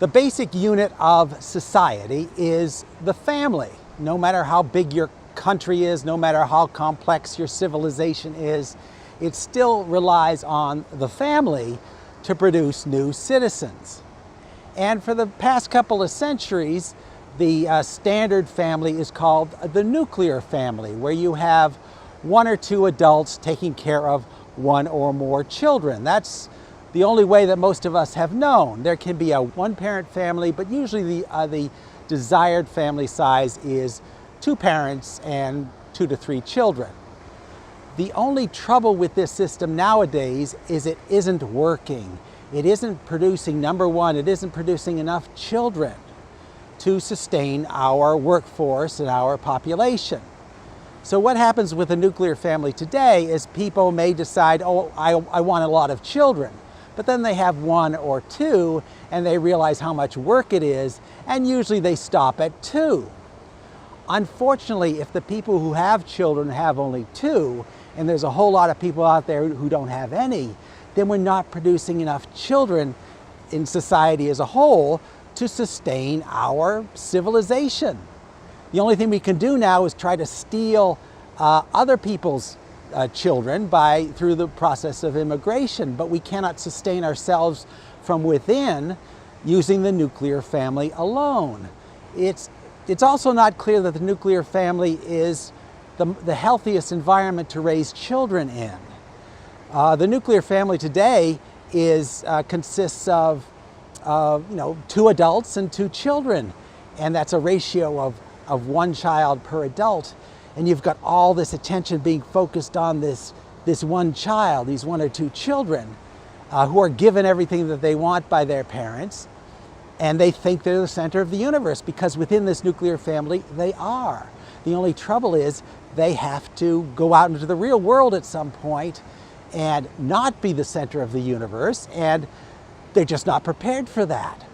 The basic unit of society is the family. No matter how big your country is, no matter how complex your civilization is, it still relies on the family to produce new citizens. And for the past couple of centuries, the standard family is called the nuclear family, where you have one or two adults taking care of one or more children. That's the only way that most of us have known. There can be a one-parent family, but usually the desired family size is two parents and 2 to 3 children. The only trouble with this system nowadays is it isn't working. It isn't producing, number one, it isn't producing enough children to sustain our workforce and our population. So what happens with a nuclear family today is people may decide, oh, I want a lot of children. But then they have 1 or 2 and they realize how much work it is, and usually they stop at 2. Unfortunately, if the people who have children have only 2, and there's a whole lot of people out there who don't have any, then we're not producing enough children in society as a whole to sustain our civilization. The only thing we can do now is try to steal other people's children through the process of immigration, but we cannot sustain ourselves from within using the nuclear family alone. It's also not clear that the nuclear family is the healthiest environment to raise children in. The nuclear family today consists of 2 adults and 2 children, and that's a ratio of 1 child per adult. And you've got all this attention being focused on this one child, these 1 or 2 children, who are given everything that they want by their parents, and they think they're the center of the universe, because within this nuclear family, they are. The only trouble is they have to go out into the real world at some point and not be the center of the universe, and they're just not prepared for that.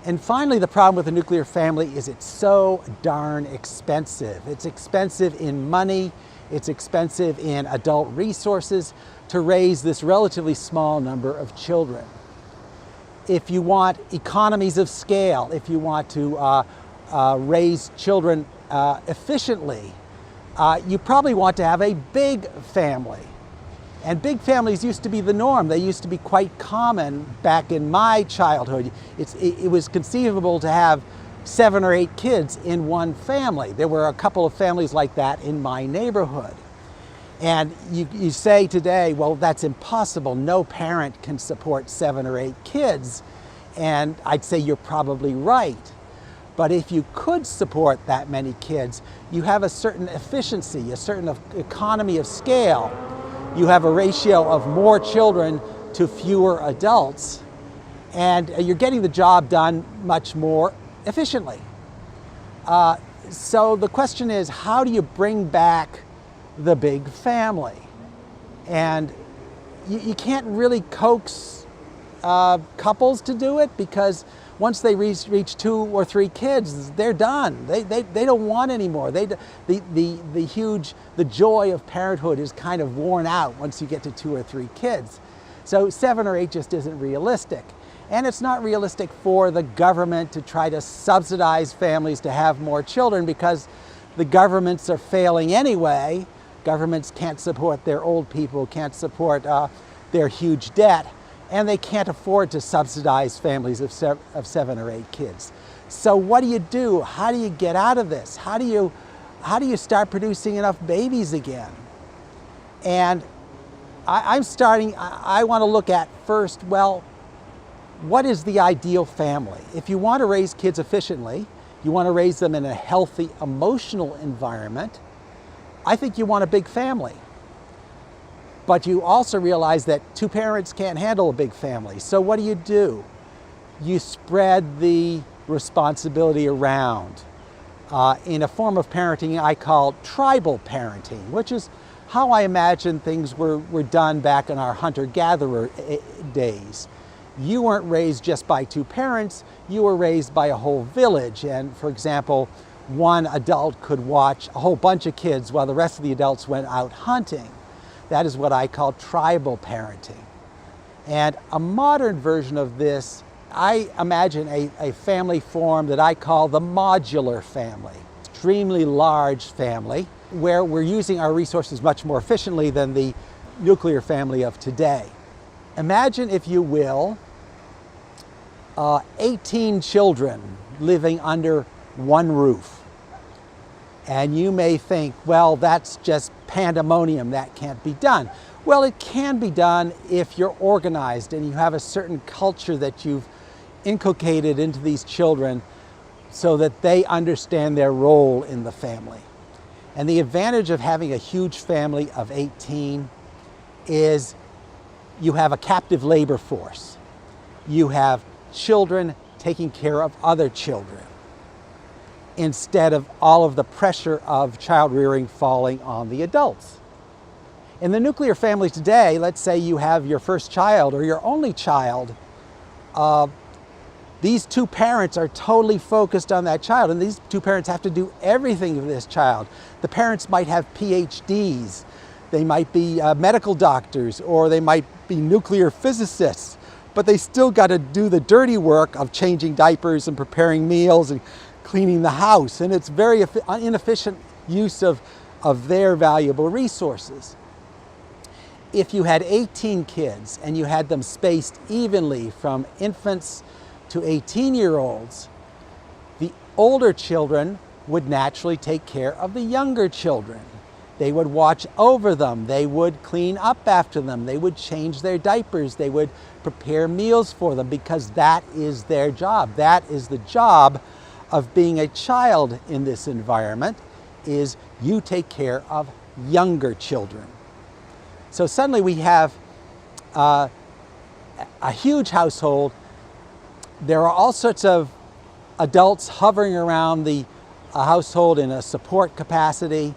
And finally, the problem with the nuclear family is it's so darn expensive. It's expensive in money, it's expensive in adult resources to raise this relatively small number of children. If you want economies of scale, if you want to raise children efficiently, you probably want to have a big family. And big families used to be the norm. They used to be quite common back in my childhood. It was conceivable to have 7 or 8 kids in one family. There were a couple of families like that in my neighborhood. And you say today, well, that's impossible. No parent can support 7 or 8 kids. And I'd say you're probably right. But if you could support that many kids, you have a certain efficiency, a certain economy of scale. You have a ratio of more children to fewer adults, and you're getting the job done much more efficiently. So the question is, how do you bring back the big family? And you can't really coax couples to do it, because once they reach 2 or 3 kids, they're done. They don't want any more. The joy of parenthood is kind of worn out once you get to 2 or 3 kids. So 7 or 8 just isn't realistic. And it's not realistic for the government to try to subsidize families to have more children, because the governments are failing anyway. Governments can't support their old people, can't support their huge debt, and they can't afford to subsidize families of 7 or 8 kids. So what do you do? How do you get out of this? How do you start producing enough babies again? And I want to look at first, well, what is the ideal family? If you want to raise kids efficiently, you want to raise them in a healthy emotional environment, I think you want a big family. But you also realize that 2 parents can't handle a big family. So what do? You spread the responsibility around in a form of parenting I call tribal parenting, which is how I imagine things were done back in our hunter-gatherer days. You weren't raised just by 2 parents, you were raised by a whole village. And for example, one adult could watch a whole bunch of kids while the rest of the adults went out hunting. That is what I call tribal parenting. And a modern version of this I imagine a family form that I call the modular family. Extremely large family where we're using our resources much more efficiently than the nuclear family of today. Imagine, if you will, 18 children living under one roof. And you may think, well, that's just pandemonium, that can't be done. Well, it can be done if you're organized and you have a certain culture that you've inculcated into these children so that they understand their role in the family. And the advantage of having a huge family of 18 is you have a captive labor force. You have children taking care of other children instead of all of the pressure of child rearing falling on the adults. In the nuclear family today, let's say you have your first child or your only child, these two parents are totally focused on that child, and these two parents have to do everything for this child. The parents might have PhDs, they might be medical doctors, or they might be nuclear physicists, but they still got to do the dirty work of changing diapers and preparing meals and cleaning the house, and it's very inefficient use of their valuable resources. If you had 18 kids and you had them spaced evenly from infants to 18-year-olds, the older children would naturally take care of the younger children. They would watch over them, they would clean up after them, they would change their diapers, they would prepare meals for them, because that is their job. That is the job of being a child in this environment, is you take care of younger children. So suddenly we have a huge household. There are all sorts of adults hovering around the household in a support capacity.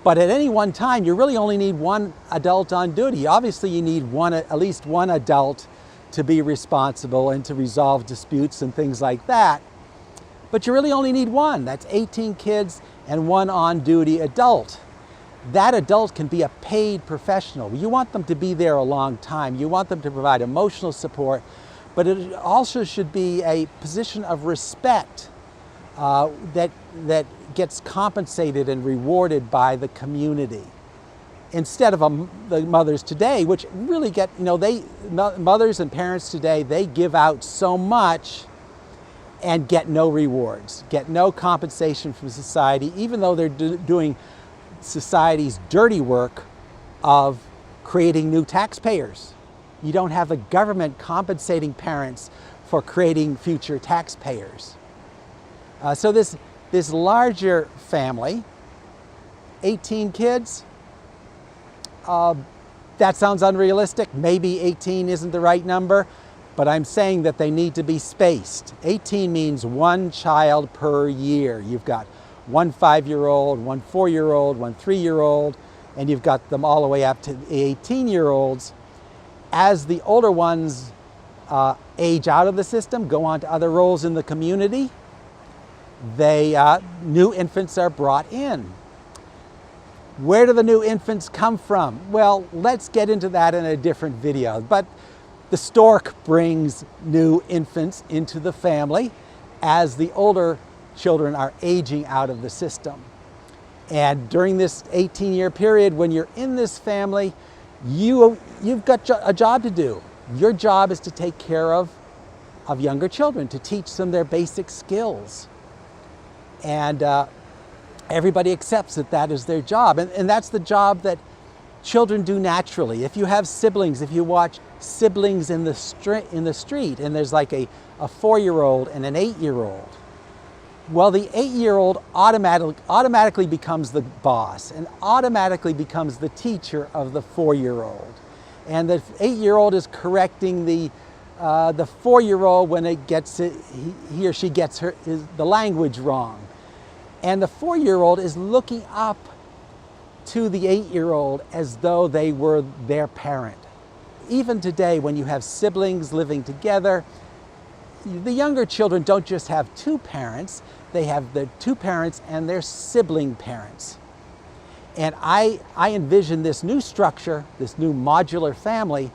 But at any one time, you really only need one adult on duty. Obviously, you need at least one adult to be responsible and to resolve disputes and things like that. But you really only need one. That's 18 kids and one on-duty adult. That adult can be a paid professional. You want them to be there a long time. You want them to provide emotional support, but it also should be a position of respect that gets compensated and rewarded by the community. Instead of the mothers today, which really get, mothers and parents today, they give out so much and get no rewards, get no compensation from society, even though they're doing society's dirty work of creating new taxpayers. You don't have the government compensating parents for creating future taxpayers. So this larger family, 18 kids, that sounds unrealistic. Maybe 18 isn't the right number, but I'm saying that they need to be spaced. 18 means one child per year. You've got one 5-year-old, one 4-year-old, one 3-year-old, and you've got them all the way up to 18-year-olds. As the older ones age out of the system, go on to other roles in the community, new infants are brought in. Where do the new infants come from? Well, let's get into that in a different video. But the stork brings new infants into the family as the older children are aging out of the system. And during this 18-year period, when you're in this family, you've got a job to do. Your job is to take care of younger children, to teach them their basic skills. And everybody accepts that that is their job. And that's the job that children do naturally. If you have siblings, if you watch siblings in the street, and there's like a 4-year-old and an 8-year-old, well, the 8-year-old automatically becomes the boss and automatically becomes the teacher of the 4-year-old. And the 8-year-old is correcting the 4-year-old when he or she gets the language wrong. And the 4-year-old is looking up to the 8-year-old as though they were their parent. Even today, when you have siblings living together, the younger children don't just have two parents, they have the two parents and their sibling parents. And I envision this new structure, this new modular family,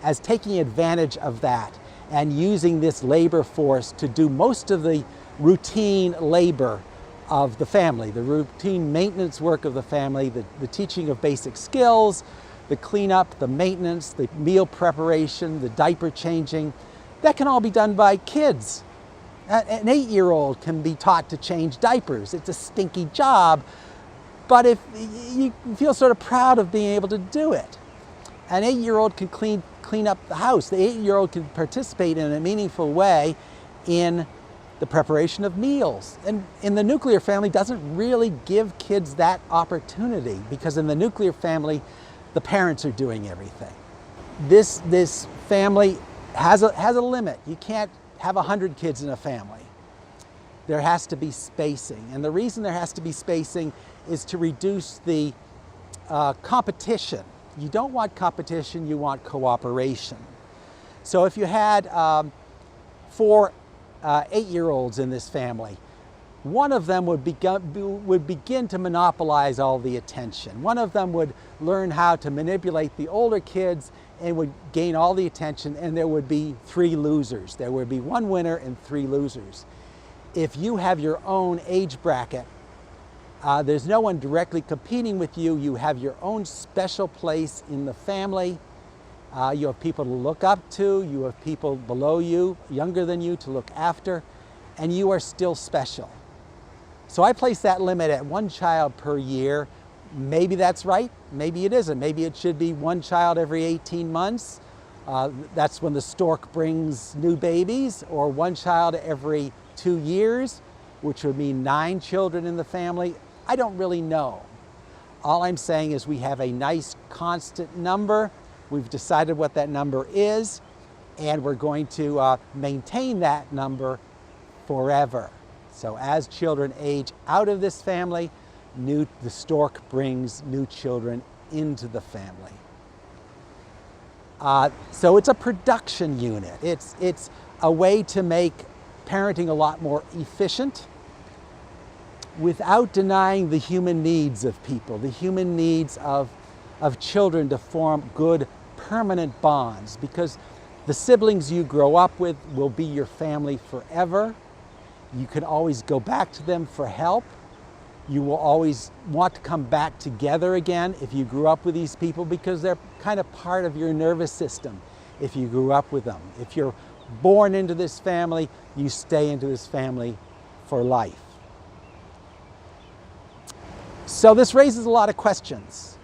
as taking advantage of that and using this labor force to do most of the routine labor of the family, the routine maintenance work of the family, the teaching of basic skills, the cleanup, the maintenance, the meal preparation, the diaper changing. That can all be done by kids. An 8-year-old can be taught to change diapers. It's a stinky job, but if you feel sort of proud of being able to do it. An 8-year-old can clean up the house. The 8-year-old can participate in a meaningful way in the preparation of meals. And in the nuclear family doesn't really give kids that opportunity, because in the nuclear family, the parents are doing everything. This family has a limit. You can't have 100 kids in a family. There has to be spacing. And the reason there has to be spacing is to reduce the competition. You don't want competition, you want cooperation. So if you had 4 8-year-olds in this family, one of them would begin to monopolize all the attention. One of them would learn how to manipulate the older kids and would gain all the attention, and there would be 3 losers. There would be 1 winner and 3 losers. If you have your own age bracket, there's no one directly competing with you. You have your own special place in the family. You have people to look up to. You have people below you, younger than you, to look after, and you are still special. So I place that limit at 1 child per year. Maybe that's right, maybe it isn't. Maybe it should be 1 child every 18 months. That's when the stork brings new babies, or 1 child every 2 years, which would mean 9 children in the family. I don't really know. All I'm saying is we have a nice constant number. We've decided what that number is, and we're going to maintain that number forever. So as children age out of this family, the stork brings new children into the family. So it's a production unit. It's a way to make parenting a lot more efficient without denying the human needs of people, the human needs of children to form good permanent bonds, because the siblings you grow up with will be your family forever. You can always go back to them for help. You will always want to come back together again if you grew up with these people, because they're kind of part of your nervous system if you grew up with them. If you're born into this family, you stay into this family for life. So this raises a lot of questions.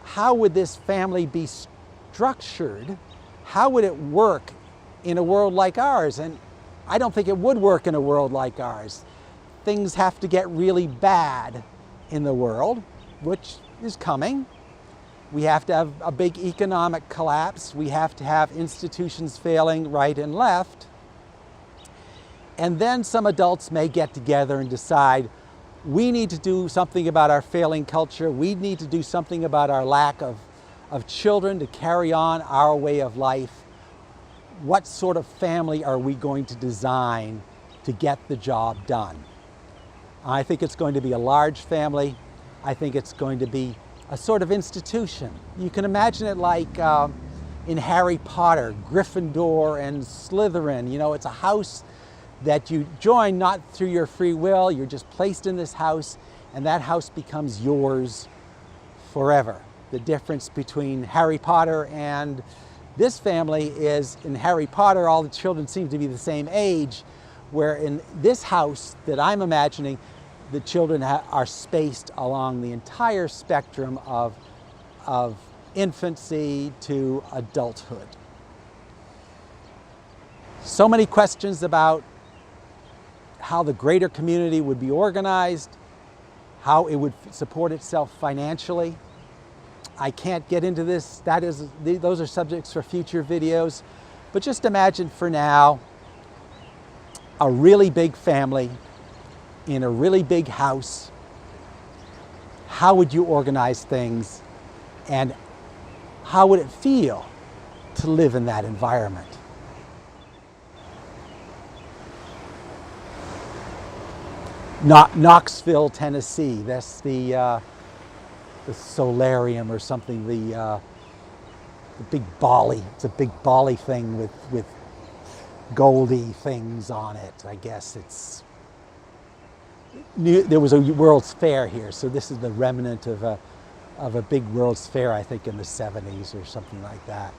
How would this family be structured? How would it work in a world like ours? And I don't think it would work in a world like ours. Things have to get really bad in the world, which is coming. We have to have a big economic collapse. We have to have institutions failing right and left. And then some adults may get together and decide, we need to do something about our failing culture. We need to do something about our lack of children to carry on our way of life. What sort of family are we going to design to get the job done? I think it's going to be a large family. I think it's going to be a sort of institution. You can imagine it like in Harry Potter, Gryffindor and Slytherin. You know, it's a house that you join not through your free will. You're just placed in this house, and that house becomes yours forever. The difference between Harry Potter and this family is, in Harry Potter, all the children seem to be the same age, where in this house that I'm imagining, the children are spaced along the entire spectrum of infancy to adulthood. So many questions about how the greater community would be organized, how it would support itself financially. I can't get into this. Those are subjects for future videos. But just imagine for now a really big family in a really big house. How would you organize things, and how would it feel to live in that environment? Knoxville, Tennessee. That's the solarium or something, the big bally. It's a big bally thing with goldy things on it. I guess it's there was a World's Fair here, so this is the remnant of a big World's Fair, I think in the 70s or something like that.